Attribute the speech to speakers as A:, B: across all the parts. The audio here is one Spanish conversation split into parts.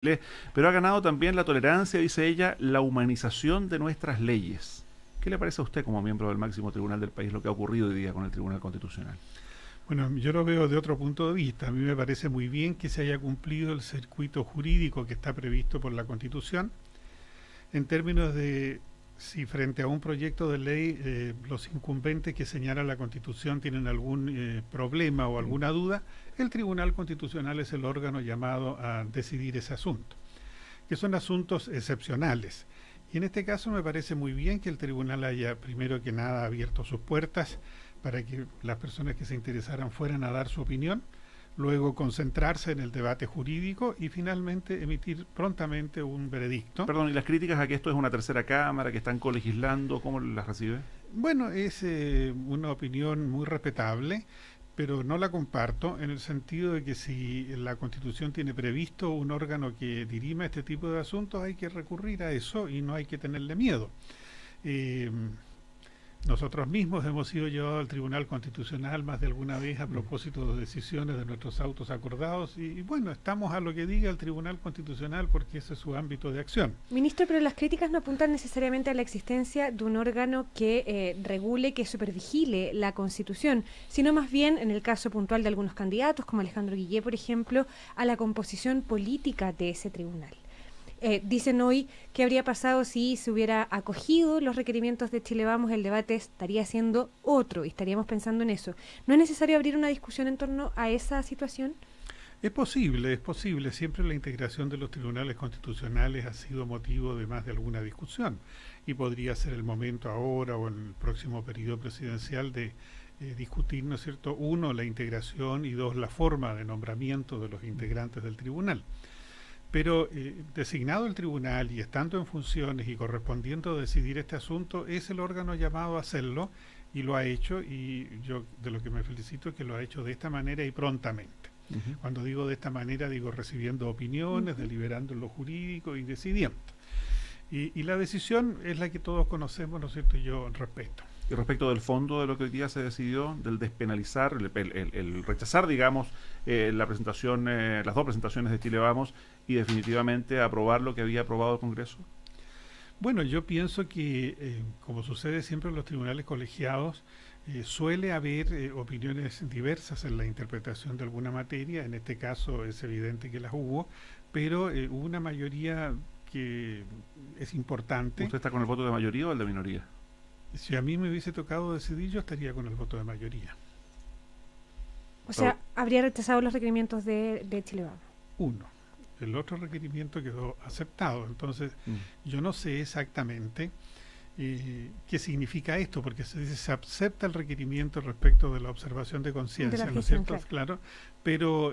A: Pero ha ganado también la tolerancia, dice ella, la humanización de nuestras leyes. ¿Qué le parece a usted como miembro del máximo tribunal del país lo que ha ocurrido hoy día con el Tribunal Constitucional?
B: Bueno, yo lo veo de otro punto de vista. A mí me parece muy bien que se haya cumplido el circuito jurídico que está previsto por la Constitución en términos de si frente a un proyecto de ley los incumbentes que señala la Constitución tienen algún problema o alguna duda, el Tribunal Constitucional es el órgano llamado a decidir ese asunto, que son asuntos excepcionales. Y en este caso me parece muy bien que el tribunal haya, primero que nada, abierto sus puertas para que las personas que se interesaran fueran a dar su opinión, luego concentrarse en el debate jurídico y finalmente emitir prontamente un veredicto.
A: Perdón, ¿y las críticas a que esto es una tercera cámara, que están colegislando, cómo las recibe?
B: Bueno, es una opinión muy respetable, pero no la comparto en el sentido de que si la Constitución tiene previsto un órgano que dirima este tipo de asuntos, hay que recurrir a eso y no hay que tenerle miedo. Eh, Nosotros mismos hemos sido llevados al Tribunal Constitucional más de alguna vez a propósito de decisiones de nuestros autos acordados y bueno, estamos a lo que diga el Tribunal Constitucional porque ese es su ámbito de acción.
C: Ministro, pero las críticas no apuntan necesariamente a la existencia de un órgano que regule, que supervigile la Constitución, sino más bien, en el caso puntual de algunos candidatos, como Alejandro Guillé, por ejemplo, a la composición política de ese tribunal. Dicen hoy qué habría pasado si se hubiera acogido los requerimientos de Chile Vamos, el debate estaría siendo otro y estaríamos pensando en eso. ¿No es necesario abrir una discusión en torno a esa situación?
B: Es posible, es posible. Siempre la integración de los tribunales constitucionales ha sido motivo de más de alguna discusión y podría ser el momento ahora o en el próximo periodo presidencial de discutir, ¿no es cierto?, uno, la integración y dos, la forma de nombramiento de los integrantes del tribunal. Pero designado el tribunal y estando en funciones y correspondiendo a decidir este asunto, es el órgano llamado a hacerlo y lo ha hecho y yo de lo que me felicito es que lo ha hecho de esta manera y prontamente. Cuando digo de esta manera, digo recibiendo opiniones, deliberando en lo jurídico y decidiendo. Y la decisión es la que todos conocemos, ¿no es cierto? Y yo respeto.
A: Y respecto del fondo de lo que hoy día se decidió, del despenalizar, el rechazar, digamos, la presentación, las dos presentaciones de Chile Vamos y definitivamente aprobar lo que había aprobado el Congreso.
B: Bueno, yo pienso que, como sucede siempre en los tribunales colegiados, suele haber opiniones diversas en la interpretación de alguna materia. En este caso es evidente que las hubo, pero hubo una mayoría que es importante.
A: ¿Usted está con el voto de mayoría o el de minoría?
B: Si a mí me hubiese tocado decidir, yo estaría con el voto de mayoría.
C: O sea, habría rechazado los requerimientos de Chile Vamos.
B: Uno. El otro requerimiento quedó aceptado. Entonces, yo no sé exactamente qué significa esto, porque se dice se acepta el requerimiento respecto de la observación de conciencia, ¿no es cierto? Claro, pero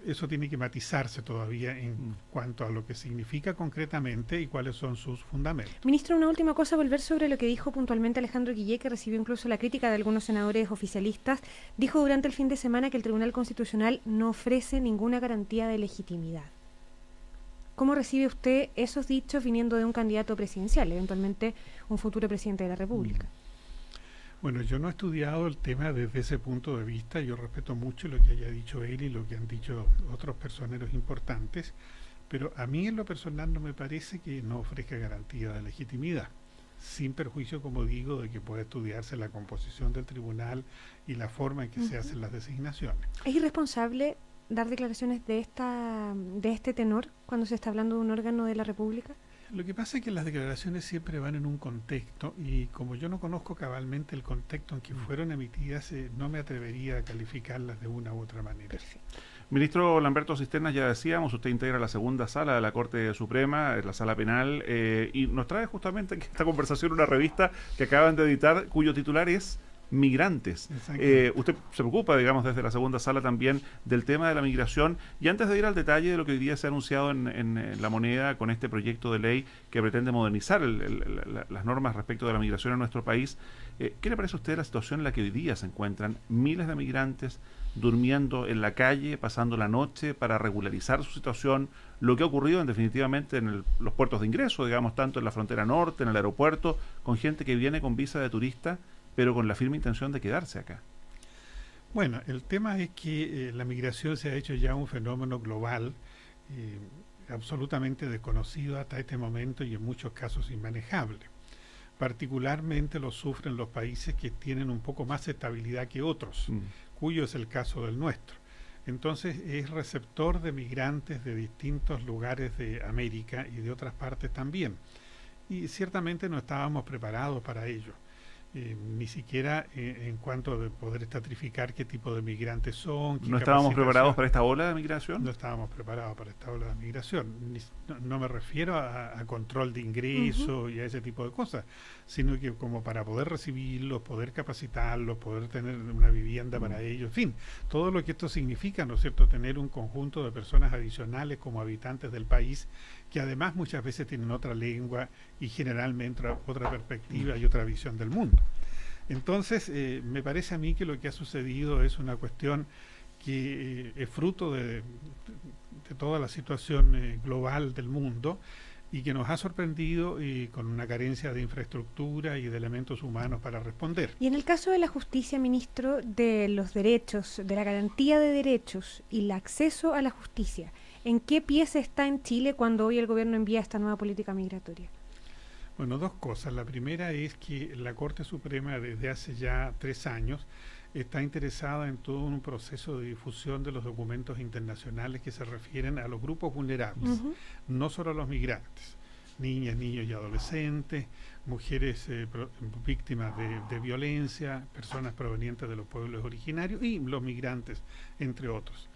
B: eso tiene que matizarse todavía en cuanto a lo que significa concretamente y cuáles son sus fundamentos.
C: Ministro, una última cosa, volver sobre lo que dijo puntualmente Alejandro Guillé, que recibió incluso la crítica de algunos senadores oficialistas. Dijo durante el fin de semana que el Tribunal Constitucional no ofrece ninguna garantía de legitimidad. ¿Cómo recibe usted esos dichos viniendo de un candidato presidencial, eventualmente un futuro presidente de la República?
B: Bueno, yo no he estudiado el tema desde ese punto de vista. Yo respeto mucho lo que haya dicho él y lo que han dicho otros personeros importantes, pero a mí en lo personal no me parece que no ofrezca garantía de legitimidad, sin perjuicio, como digo, de que pueda estudiarse la composición del tribunal y la forma en que se hacen las designaciones.
C: ¿Es irresponsable dar declaraciones de este tenor cuando se está hablando de un órgano de la República?
B: Lo que pasa es que las declaraciones siempre van en un contexto y como yo no conozco cabalmente el contexto en que fueron emitidas, no me atrevería a calificarlas de una u otra manera.
C: Perfecto.
A: Ministro Lamberto Cisternas, ya decíamos, usted integra la segunda sala de la Corte Suprema, la sala penal, y nos trae justamente esta conversación una revista que acaban de editar cuyo titular es Migrantes. Usted se preocupa, digamos, desde la segunda sala también del tema de la migración. Y antes de ir al detalle de lo que hoy día se ha anunciado en La Moneda con este proyecto de ley que pretende modernizar las normas respecto de la migración en nuestro país, ¿qué le parece a usted la situación en la que hoy día se encuentran miles de migrantes durmiendo en la calle, pasando la noche para regularizar su situación? Lo que ha ocurrido definitivamente en los puertos de ingreso, digamos, tanto en la frontera norte, en el aeropuerto, con gente que viene con visa de turista, pero con la firme intención de quedarse acá.
B: Bueno, el tema es que la migración se ha hecho ya un fenómeno global. absolutamente desconocido hasta este momento y en muchos casos inmanejable. Particularmente lo sufren los países que tienen un poco más estabilidad que otros, cuyo es el caso del nuestro. Entonces es receptor de migrantes de distintos lugares de América y de otras partes también. Y ciertamente no estábamos preparados para ello. Ni siquiera en cuanto de poder estratificar qué tipo de migrantes son.
A: ¿No estábamos preparados para esta ola de migración?
B: No estábamos preparados para esta ola de migración. No me refiero a control de ingreso y a ese tipo de cosas, sino que como para poder recibirlos, poder capacitarlos, poder tener una vivienda para ellos, en fin, todo lo que esto significa, ¿no es cierto?, tener un conjunto de personas adicionales como habitantes del país, que además muchas veces tienen otra lengua y generalmente otra perspectiva y otra visión del mundo. Entonces, me parece a mí que lo que ha sucedido es una cuestión que es fruto de toda la situación global del mundo y que nos ha sorprendido con una carencia de infraestructura y de elementos humanos para responder.
C: Y en el caso de la justicia, ministro, de los derechos, de la garantía de derechos y el acceso a la justicia, ¿en qué pie se está en Chile cuando hoy el gobierno envía esta nueva política migratoria?
B: Bueno, dos cosas. La primera es que la Corte Suprema desde hace ya 3 años está interesada en todo un proceso de difusión de los documentos internacionales que se refieren a los grupos vulnerables, no solo a los migrantes, niñas, niños y adolescentes, mujeres víctimas de violencia, personas provenientes de los pueblos originarios y los migrantes, entre otros.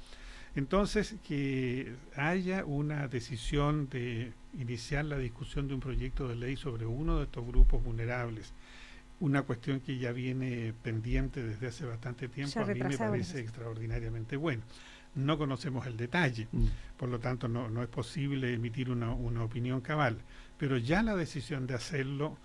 B: Entonces, que haya una decisión de iniciar la discusión de un proyecto de ley sobre uno de estos grupos vulnerables, una cuestión que ya viene pendiente desde hace bastante tiempo, a mí me parece extraordinariamente bueno. No conocemos el detalle, por lo tanto no es posible emitir una opinión cabal, pero ya la decisión de hacerlo,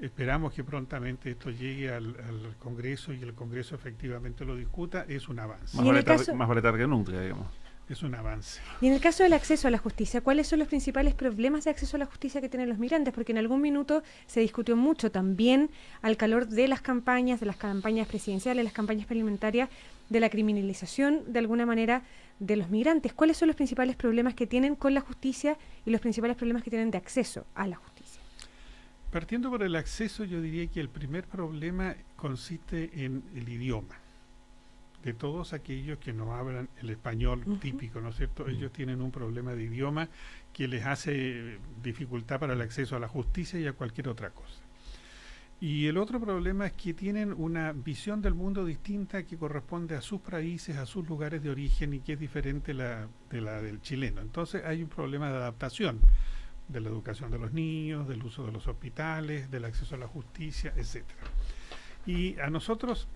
B: esperamos que prontamente esto llegue al Congreso y el Congreso efectivamente lo discuta, es un avance.
A: Más vale tarde que nunca, digamos.
B: Es un avance.
C: Y en el caso del acceso a la justicia, ¿cuáles son los principales problemas de acceso a la justicia que tienen los migrantes? Porque en algún minuto se discutió mucho también al calor de las campañas presidenciales, las campañas parlamentarias, de la criminalización de alguna manera de los migrantes. ¿Cuáles son los principales problemas que tienen con la justicia y los principales problemas que tienen de acceso a la justicia?
B: Partiendo por el acceso, yo diría que el primer problema consiste en el idioma. De todos aquellos que no hablan el español típico, ¿no es cierto? Ellos tienen un problema de idioma que les hace dificultad para el acceso a la justicia y a cualquier otra cosa. Y el otro problema es que tienen una visión del mundo distinta que corresponde a sus países, a sus lugares de origen y que es diferente de la del chileno. Entonces hay un problema de adaptación de la educación de los niños, del uso de los hospitales, del acceso a la justicia, etc. Y a nosotros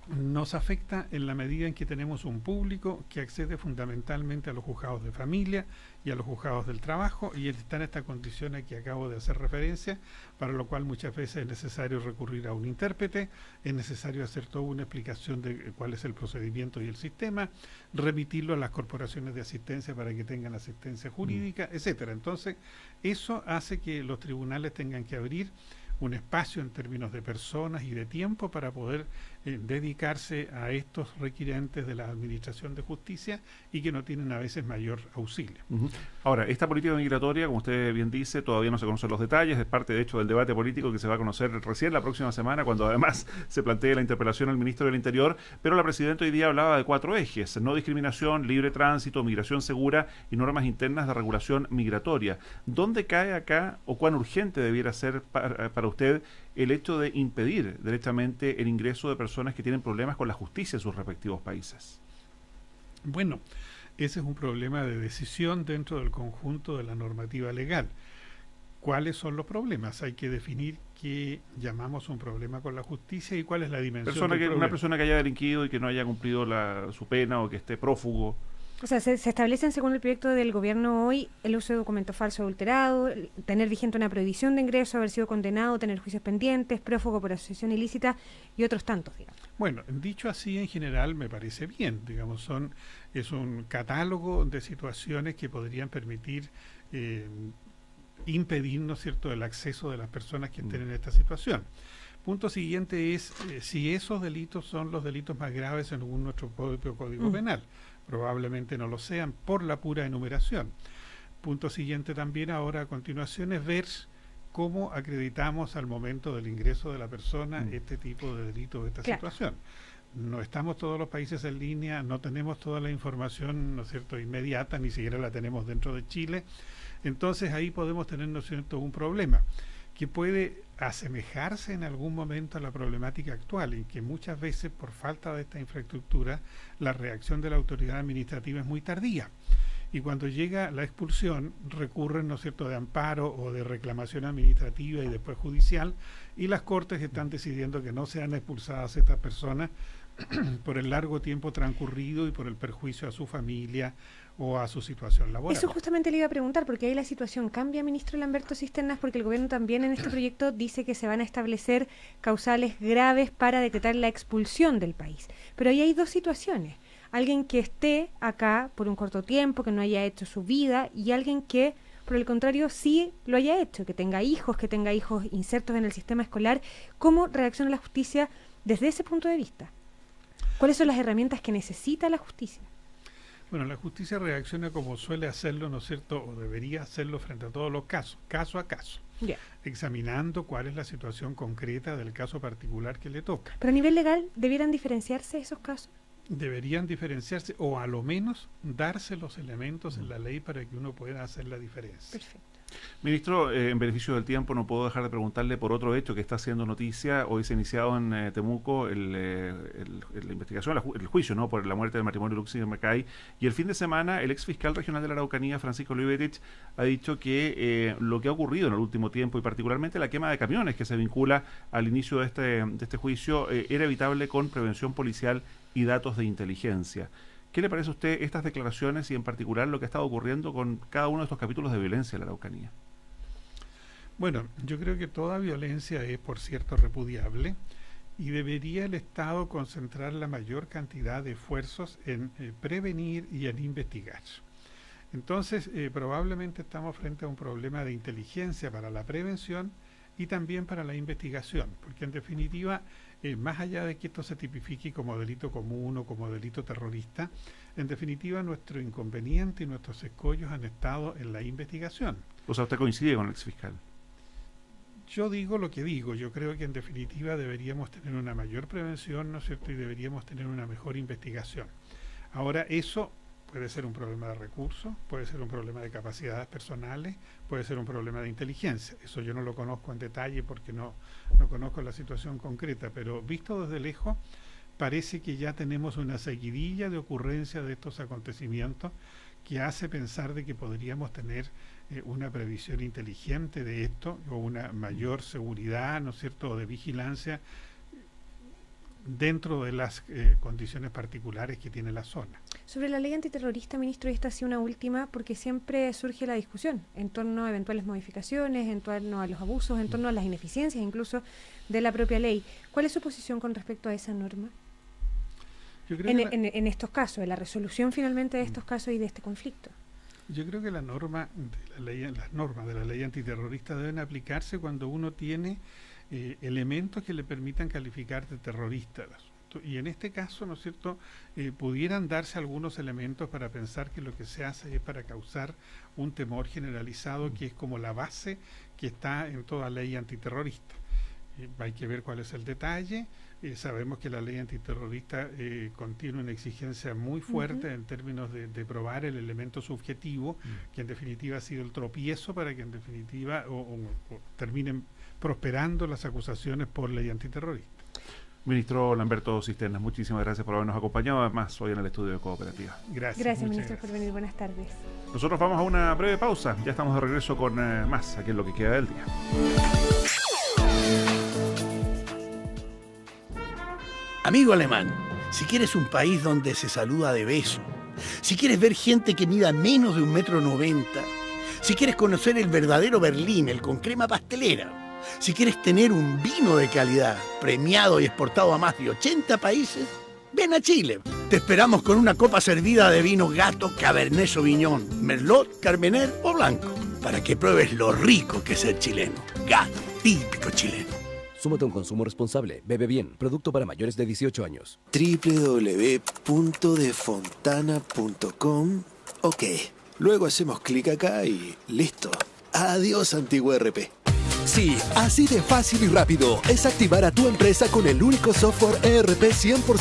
B: nos afecta en la medida en que tenemos un público que accede fundamentalmente a los juzgados de familia y a los juzgados del trabajo y está en esta condición a que acabo de hacer referencia, para lo cual muchas veces es necesario recurrir a un intérprete, es necesario hacer toda una explicación de cuál es el procedimiento y el sistema, remitirlo a las corporaciones de asistencia para que tengan asistencia jurídica, etcétera. Entonces, eso hace que los tribunales tengan que abrir un espacio en términos de personas y de tiempo para poder dedicarse a estos requirentes de la Administración de Justicia y que no tienen a veces mayor auxilio.
A: Ahora, esta política migratoria, como usted bien dice, todavía no se conocen los detalles, es parte de hecho del debate político que se va a conocer recién la próxima semana, cuando además se plantee la interpelación al ministro del Interior, pero la presidenta hoy día hablaba de 4 ejes: no discriminación, libre tránsito, migración segura y normas internas de regulación migratoria. ¿Dónde cae acá o cuán urgente debiera ser para usted el hecho de impedir directamente el ingreso de personas que tienen problemas con la justicia en sus respectivos países?
B: Bueno, ese es un problema de decisión dentro del conjunto de la normativa legal. ¿Cuáles son los problemas? Hay que definir qué llamamos un problema con la justicia y cuál es la dimensión del problema.
A: Una persona que haya delinquido y que no haya cumplido su pena o que esté prófugo.
C: O sea, se establecen según el proyecto del gobierno hoy el uso de documentos falsos adulterados, tener vigente una prohibición de ingreso, haber sido condenado, tener juicios pendientes, prófugo por asociación ilícita y otros tantos, digamos.
B: Bueno, dicho así en general me parece bien, digamos, es un catálogo de situaciones que podrían permitir impedir, ¿no es cierto?, el acceso de las personas que estén en esta situación. Punto siguiente es si esos delitos son los delitos más graves según nuestro propio Código Penal. Probablemente no lo sean por la pura enumeración. punto siguiente también ahora a continuación es ver cómo acreditamos al momento del ingreso de la persona este tipo de delito, esta situación. No estamos todos los países en línea, no tenemos toda la información, ¿no es cierto?, inmediata, ni siquiera la tenemos dentro de Chile. Entonces ahí podemos tener, ¿no es cierto?, un problema que puede asemejarse en algún momento a la problemática actual, en que muchas veces por falta de esta infraestructura la reacción de la autoridad administrativa es muy tardía. Y cuando llega la expulsión, recurren, ¿no es cierto?, de amparo o de reclamación administrativa y después judicial, y las cortes están decidiendo que no sean expulsadas estas personas por el largo tiempo transcurrido y por el perjuicio a su familia o a su situación laboral.
C: Eso justamente le iba a preguntar, porque ahí la situación cambia, ministro Lamberto Cisternas, porque el gobierno también en este proyecto dice que se van a establecer causales graves para decretar la expulsión del país. Pero ahí hay dos situaciones. Alguien que esté acá por un corto tiempo, que no haya hecho su vida, y alguien que, por el contrario, sí lo haya hecho, que tenga hijos insertos en el sistema escolar. ¿Cómo reacciona la justicia desde ese punto de vista? ¿Cuáles son las herramientas que necesita la justicia?
B: Bueno, la justicia reacciona como suele hacerlo, ¿no es cierto?, o debería hacerlo frente a todos los casos, caso a caso, examinando cuál es la situación concreta del caso particular que le toca.
C: Pero a nivel legal, ¿debieran diferenciarse esos casos?
B: Deberían diferenciarse o a lo menos darse los elementos en la ley para que uno pueda hacer la diferencia.
C: Perfecto.
A: Ministro, en beneficio del tiempo no puedo dejar de preguntarle por otro hecho que está haciendo noticia. Hoy se ha iniciado en Temuco la investigación, el juicio, ¿no?, por la muerte del matrimonio Luxinger Macay, y el fin de semana el ex fiscal regional de la Araucanía, Francisco Oliverich, ha dicho que lo que ha ocurrido en el último tiempo y particularmente la quema de camiones que se vincula al inicio de este juicio era evitable con prevención policial y datos de inteligencia. ¿Qué le parece a usted estas declaraciones y en particular lo que ha estado ocurriendo con cada uno de estos capítulos de violencia en la Araucanía?
B: Bueno, yo creo que toda violencia es, por cierto, repudiable y debería el Estado concentrar la mayor cantidad de esfuerzos en prevenir y en investigar. Entonces, probablemente estamos frente a un problema de inteligencia para la prevención y también para la investigación, porque en definitiva, más allá de que esto se tipifique como delito común o como delito terrorista, en definitiva nuestro inconveniente y nuestros escollos han estado en la investigación.
A: O sea, ¿usted coincide con el exfiscal?
B: Yo digo lo que digo, yo creo que en definitiva deberíamos tener una mayor prevención, ¿no es cierto?, y deberíamos tener una mejor investigación. Ahora, eso puede ser un problema de recursos, puede ser un problema de capacidades personales, puede ser un problema de inteligencia. Eso yo no lo conozco en detalle porque no conozco la situación concreta, pero visto desde lejos, parece que ya tenemos una seguidilla de ocurrencias de estos acontecimientos que hace pensar de que podríamos tener una previsión inteligente de esto o una mayor seguridad, ¿no es cierto?, o de vigilancia dentro de las condiciones particulares que tiene la zona.
C: Sobre la ley antiterrorista, ministro, y esta ha sido una última, porque siempre surge la discusión en torno a eventuales modificaciones, en torno a los abusos, en torno a las ineficiencias incluso de la propia ley. ¿Cuál es su posición con respecto a esa norma?
B: Yo creo
C: en estos casos, en la resolución finalmente de estos casos y de este conflicto.
B: Yo creo que las normas de la ley antiterrorista deben aplicarse cuando uno tiene elementos que le permitan calificar de terrorista el asunto. Y en este caso, ¿no es cierto?, pudieran darse algunos elementos para pensar que lo que se hace es para causar un temor generalizado, que es como la base que está en toda ley antiterrorista. Hay que ver cuál es el detalle. Sabemos que la ley antiterrorista contiene una exigencia muy fuerte en términos de probar el elemento subjetivo, que en definitiva ha sido el tropiezo para que en definitiva o terminen prosperando las acusaciones por ley antiterrorista.
A: Ministro Lamberto Cisternas, muchísimas gracias por habernos acompañado, además hoy en el estudio de Cooperativa.
C: Gracias, ministro, por venir. Buenas tardes.
A: Nosotros vamos a una breve pausa, ya estamos de regreso con más aquí en Lo que queda del día.
D: Amigo alemán, si quieres un país donde se saluda de beso, si quieres ver gente que mida menos de 1,90 m, si quieres conocer el verdadero Berlín, el con crema pastelera, si quieres tener un vino de calidad, premiado y exportado a más de 80 países, ven a Chile. Te esperamos con una copa servida de vino Gato, Cabernet Sauvignon, Merlot, Carmener o Blanco, para que pruebes lo rico que es ser chileno. Gato, típico chileno.
E: Súmate a un consumo responsable. Bebe bien. Producto para mayores de 18 años.
F: www.defontana.com. Ok, Luego hacemos clic acá y listo. Adiós, antiguo ERP.
G: Sí, así de fácil y rápido es activar a tu empresa con el único software ERP 100%